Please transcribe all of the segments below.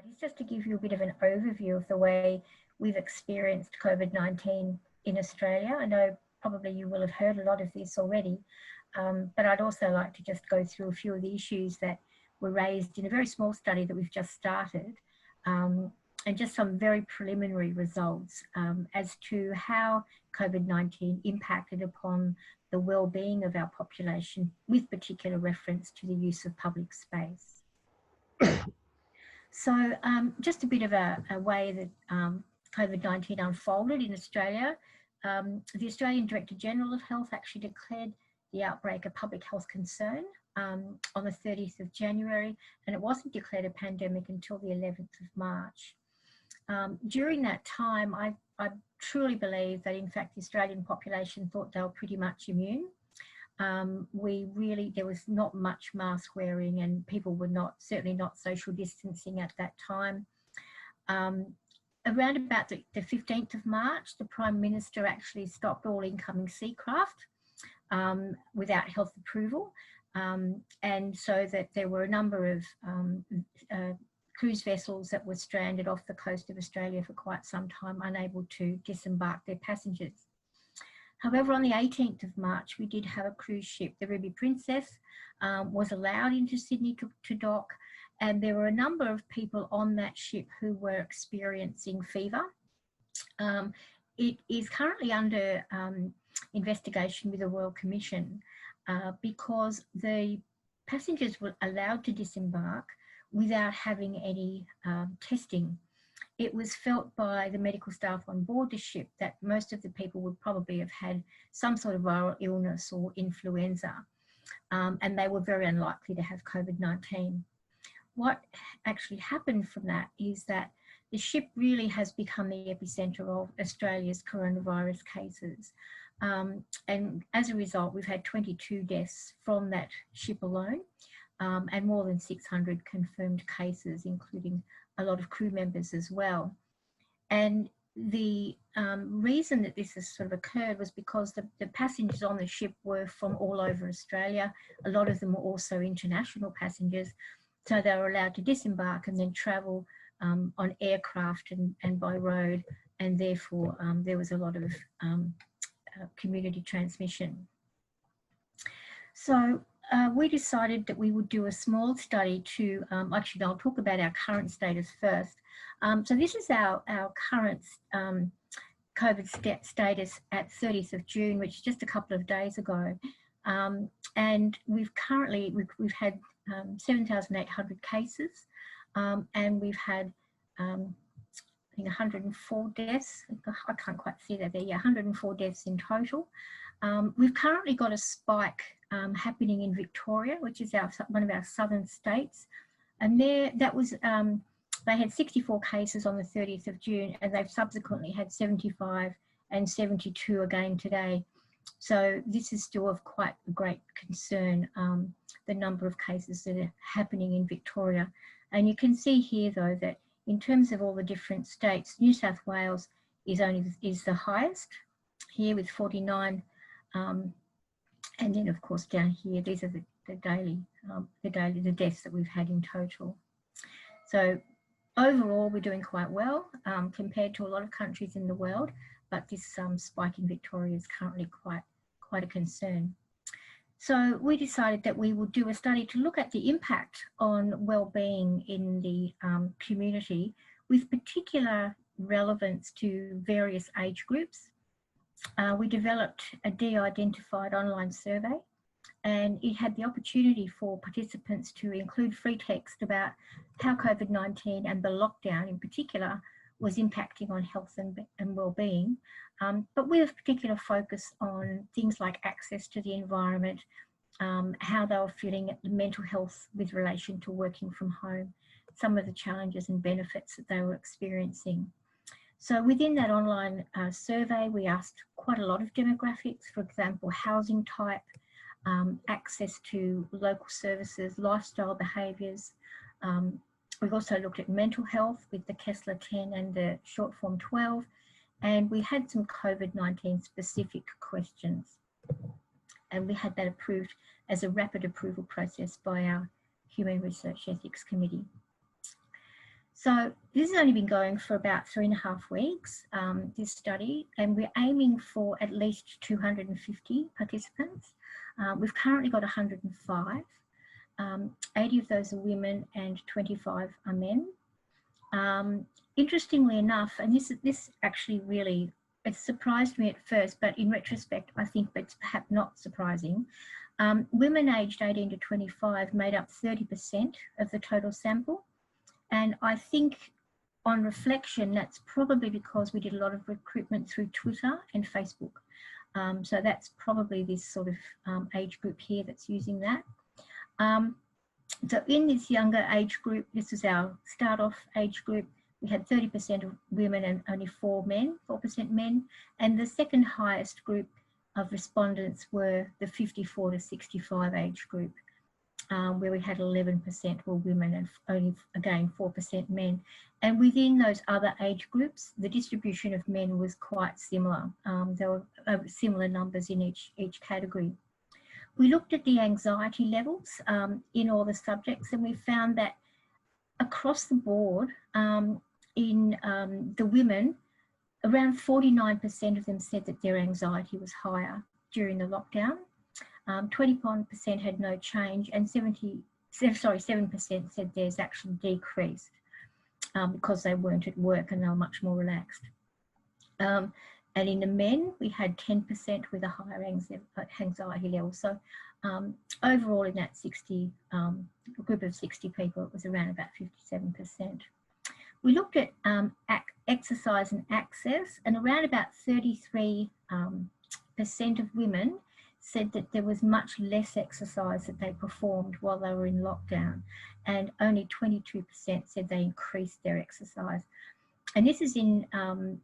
It's just to give you a bit of an overview of the way we've experienced COVID-19 in Australia. I know probably you will have heard a lot of this already, but I'd also like to just go through a few of the issues that were raised in a very small study that we've just started, and just some very preliminary results as to how COVID-19 impacted upon the well-being of our population, with particular reference to the use of public space. So just a bit of a way that COVID-19 unfolded in Australia. The Australian Director General of Health actually declared the outbreak a public health concern on the 30th of January, and it wasn't declared a pandemic until the 11th of March. During that time, I truly believe that in fact the Australian population thought they were pretty much immune. There was not much mask wearing, and people were certainly not social distancing at that time. Around about the 15th of March, the Prime Minister actually stopped all incoming seacraft without health approval. And so that there were a number of cruise vessels that were stranded off the coast of Australia for quite some time, unable to disembark their passengers. However, on the 18th of March, we did have a cruise ship, the Ruby Princess, was allowed into Sydney to dock, and there were a number of people on that ship who were experiencing fever. It is currently under investigation with the Royal Commission because the passengers were allowed to disembark without having any testing. It was felt by the medical staff on board the ship that most of the people would probably have had some sort of viral illness or influenza, and they were very unlikely to have COVID-19. What actually happened from that is that the ship really has become the epicenter of Australia's coronavirus cases. And as a result, we've had 22 deaths from that ship alone, and more than 600 confirmed cases, including a lot of crew members as well. And the reason that this has sort of occurred was because the passengers on the ship were from all over Australia. A lot of them were also international passengers. So they were allowed to disembark and then travel on aircraft and by road. And therefore, there was a lot of community transmission. So we decided that we would do a small study to, actually I'll talk about our current status first. So this is our current COVID status at 30th of June, which is just a couple of days ago. And we've had 7,800 cases, and we've had I think 104 deaths. I can't quite see that there. Yeah, 104 deaths in total. We've currently got a spike happening in Victoria, which is one of our southern states, and they had 64 cases on the 30th of June, and they've subsequently had 75 and 72 again today. So this is still of quite a great concern, the number of cases that are happening in Victoria. And you can see here, though, that in terms of all the different states, New South Wales is the highest here with 49. And then, of course, down here, these are the deaths that we've had in total. So overall, we're doing quite well compared to a lot of countries in the world, but this spike in Victoria is currently quite a concern. So we decided that we would do a study to look at the impact on well-being in the community, with particular relevance to various age groups. We developed a de-identified online survey, and it had the opportunity for participants to include free text about how COVID-19 and the lockdown in particular was impacting on health and well-being, but with a particular focus on things like access to the environment, how they were feeling at the mental health with relation to working from home, some of the challenges and benefits that they were experiencing. So within that online survey, we asked quite a lot of demographics, for example, housing type, access to local services, lifestyle behaviours. We've also looked at mental health with the Kessler 10 and the short form 12, and we had some COVID-19 specific questions. And we had that approved as a rapid approval process by our Human Research Ethics Committee. So this has only been going for about 3.5 weeks, this study, and we're aiming for at least 250 participants. We've currently got 105. 80 of those are women and 25 are men. Interestingly enough, and this actually really, it surprised me at first, but in retrospect, I think it's perhaps not surprising. Women aged 18 to 25 made up 30% of the total sample. And I think on reflection, that's probably because we did a lot of recruitment through Twitter and Facebook. So that's probably this sort of age group here that's using that. So in this younger age group, this is our start-off age group, we had 30% of women and only 4% men. And the second highest group of respondents were the 54 to 65 age group, where we had 11% were women and only, again, 4% men. And within those other age groups, the distribution of men was quite similar. There were similar numbers in each category. We looked at the anxiety levels in all the subjects, and we found that across the board, in the women, around 49% of them said that their anxiety was higher during the lockdown. 21% had no change, and 7% said theirs actually decreased because they weren't at work and they were much more relaxed. And in the men, we had 10% with a higher anxiety level. So overall in that group of 60 people, it was around about 57%. We looked at exercise and access, and around about 33% of women said that there was much less exercise that they performed while they were in lockdown, and only 22% said they increased their exercise. And this is in, I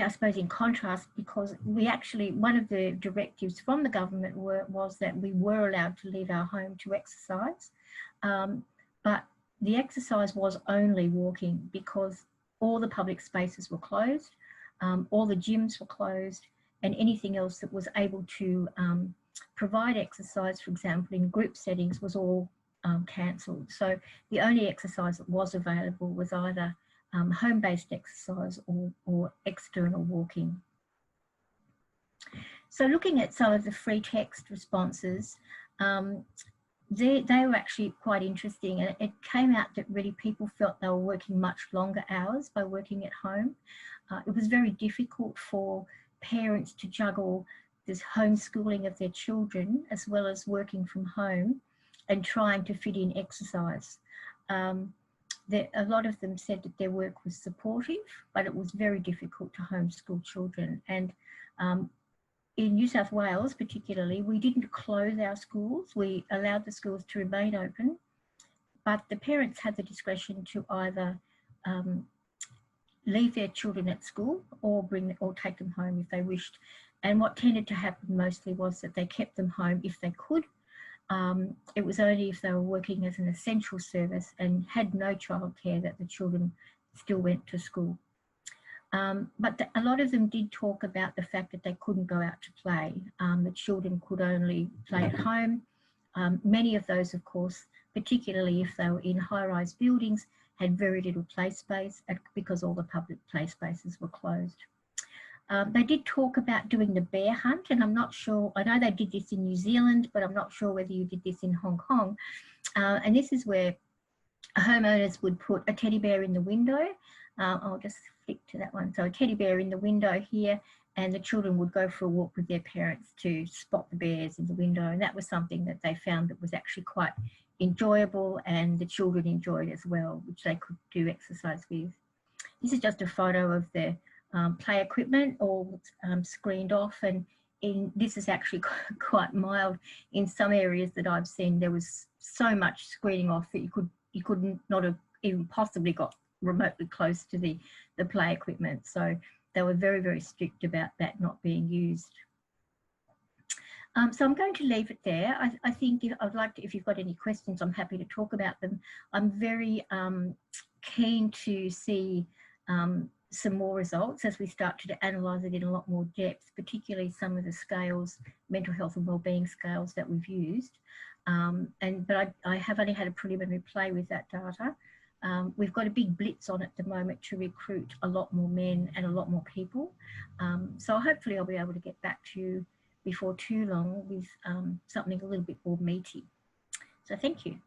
suppose, in contrast, because we actually, one of the directives from the government was that we were allowed to leave our home to exercise, but the exercise was only walking because all the public spaces were closed, all the gyms were closed, and anything else that was able to provide exercise, for example, in group settings, was all cancelled. So the only exercise that was available was either home-based exercise or external walking. So looking at some of the free text responses, they were actually quite interesting, and it came out that really people felt they were working much longer hours by working at home. It was very difficult for parents to juggle this homeschooling of their children as well as working from home and trying to fit in exercise. A lot of them said that their work was supportive, but it was very difficult to homeschool children. And in New South Wales particularly, we didn't close our schools. We allowed the schools to remain open, but the parents had the discretion to either leave their children at school or take them home if they wished. And what tended to happen mostly was that they kept them home if they could. It was only if they were working as an essential service and had no childcare that the children still went to school. But a lot of them did talk about the fact that they couldn't go out to play. The children could only play at home. Many of those, of course, particularly if they were in high-rise buildings, had very little play space because all the public play spaces were closed. They did talk about doing the bear hunt, and I'm not sure, I know they did this in New Zealand, but I'm not sure whether you did this in Hong Kong. And this is where homeowners would put a teddy bear in the window. I'll just flick to that one. So a teddy bear in the window here, and the children would go for a walk with their parents to spot the bears in the window. And that was something that they found that was actually quite enjoyable, and the children enjoyed as well, which they could do exercise with. This is just a photo of the play equipment all screened off, and this is actually quite mild. In some areas that I've seen, there was so much screening off that you could not have even possibly got remotely close to the play equipment. So they were very, very strict about that not being used. So I'm going to leave it there. I think I'd like to, if you've got any questions, I'm happy to talk about them. I'm very keen to see some more results as we start to analyse it in a lot more depth, particularly some of the scales, mental health and wellbeing scales that we've used. But I have only had a preliminary play with that data. We've got a big blitz on at the moment to recruit a lot more men and a lot more people. So hopefully I'll be able to get back to you before too long with something a little bit more meaty. So thank you.